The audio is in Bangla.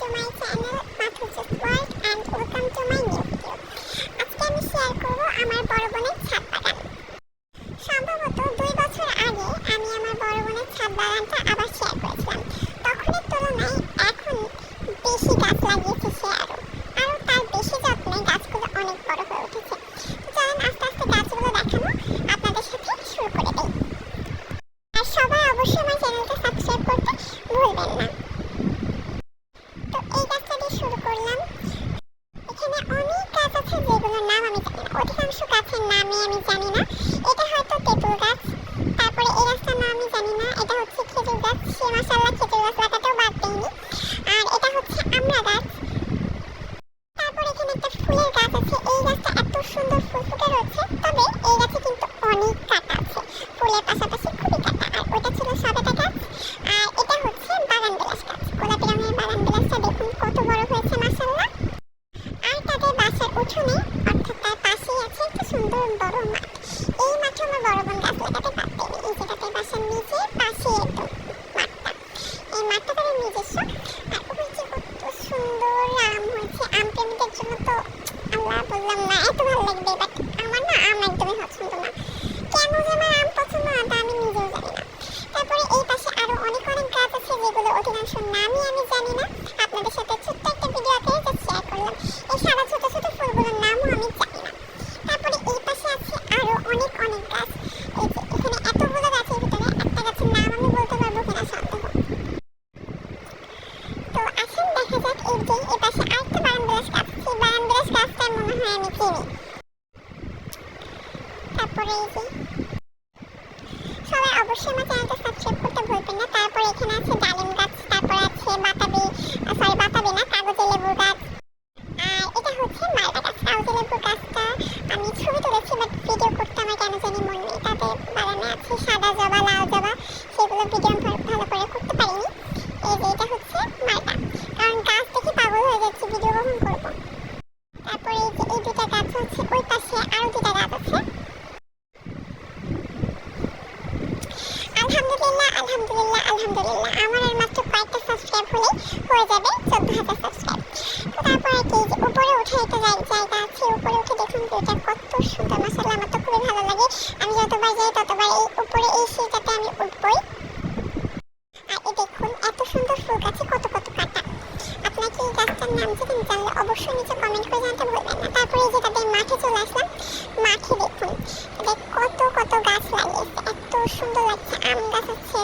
to my channel Mathu's World and welcome to my new video. আজকে আমি শেয়ার করব আমার বড় বোনের ছাদ বাগান। সম্ভবত 2 বছর আগে আমি আমার বড় বোনের ছাদ বাগানটা আবার শেয়ার করেছিলাম। তখনের তুলনায় এখন বেশি গাছ লাগিয়েছে সে আরো তার বেশি যত্নে গাছগুলো অনেক বড় হয়ে উঠেছে। তো চলেন আস্তে আস্তে গাছগুলো দেখানো আপনাদের সাথে শুরু করে দেই। আর সবাই অবশ্যই আমার চ্যানেলটা সাবস্ক্রাইব করতে ভুলবেন না। তো এই গাছটা দিয়ে শুরু করলাম। এখানে অনেক গাছ আছে যেগুলোর নাম আমি জানি না, অধিকাংশ গাছের নামই আমি জানি না। এটা হয়তো তেঁতুল গাছ, তারপরে এই গাছটার নাম আমি জানি না। এটা হচ্ছে খেজুর গাছ, সে মাশাআল্লাহ খেজুর গাছ লাগাতেও বাদ দেয়নি। আর এটা হচ্ছে আমড়া গাছ। তারপরে এখানে একটা ফুলের গাছ আছে, এই গাছটা এত সুন্দর ফুল ফুটে রয়েছে, তবে এই গাছে কিন্তু অনেক কাঁটা আছে, ফুলের পাশাপাশি খুবই কাঁটা। আর ওটা ছিল সবেদা গাছ, আর এটা হচ্ছে বাগান বিলাস গাছ। গোলাপি রঙের বাগান বিলাসটা দেখুন কত বড় হয়েছে মাশাআল্লাহ। আর তাদের বাসার উঠোনে অর্থাৎ তার পাশেই আছে একটা সুন্দর বড় মাঠ। এই মাঠে আমার বড় বোন গাছ লাগাতে পারতেন। এই যে তাদের বাসার নিচে পাশে একদম মাঠটা, এই মাঠটা তাদের নিজস্ব। আর ওই যে কত সুন্দর আম হয়েছে, আম প্রেমীদের জন্য তো আল্লাহ বললাম না এত ভালো লাগবে, বাট আমার না আম একদমই পছন্দ না। কেন যে আমার আম পছন্দ না তা আমি নিজেও জানি না। তারপরে এই পাশে আরো অনেক গাছ আছে যেগুলো অধিকাংশ নামই আমি জানি না। আপনাদের সাথে ছোট্ট একটা ভিডিওতে জাস্ট শেয়ার করলাম। এই সাদা ছোট ছোট ফুলগুলোর নামও আমি জানি না। তারপরে এই পাশে আছে আরো অনেক গাছ। এই যে এখানে এতগুলো গাছের ভিতরে একটা গাছের নাম আমি বলতে পারবো কিনা সন্দেহ। তো আসেন দেখা যাক। এই যে এই পাশে আরেকটা বারান্দাস গাছ, সেই বারান্দাস গাছটা মনে হয় আমি চিনি। তারপরে এই যে সবাই অবশ্যই আমার চ্যানেলটা সাবস্ক্রাইব করতে ভুলবেন না। তারপরে এখানে আছে ডালিম গাছ, তারপর আছে বাতাবি না কাগজি লেবুর গাছ। আর এটা হচ্ছে মালটা গাছ। কাগজি লেবুর গাছটা আমি ছবি তুলেছি, বাট ভিডিও করতে আমার কেন জানি মনে নেই। তাদের বাগানে আছে সাদা জবা, লাল জবা, সেগুলো ভিডিও ভালো করে করতে পারিনি। এই যে এটা হচ্ছে মালটা, কারণ গাছ দেখে পাগল হয়ে যাচ্ছে, ভিডিও কখন করবো। তারপরে এই যে এই দুটা গাছ হচ্ছে, ওই পাশে আরো দুটা গাছ আছে। আলহামদুলিল্লাহ আমার আর মাত্র কয়েকটা সাবস্ক্রাইব হলেই হয়ে যাবে 14,000 সাবস্ক্রাইব। তো তারপরে কি যে উপরে উঠে একটা জায়গা আছে, উপরে উঠে দেখুন ভিউটা কত সুন্দর মাশাআল্লাহ। আমার তো খুবই ভালো লাগে, আমি যতবার যাই ততবার এই উপরে এই সিঁড়িটাতে আমি উঠবই। আর এই দেখুন এত সুন্দর ফুল গাছে কত কাঁটা। আপনার কি এই গাছটার নাম জানলে অবশ্যই নিচে কমেন্ট করে জানাতে ভুলবেন না। তারপরে এই যে তাদের মাঠে চলে আসলাম। মাঠে দেখুন তাদের কত গাছ লাগিয়েছে, এত সুন্দর লাগছে। আম গাছ আছে,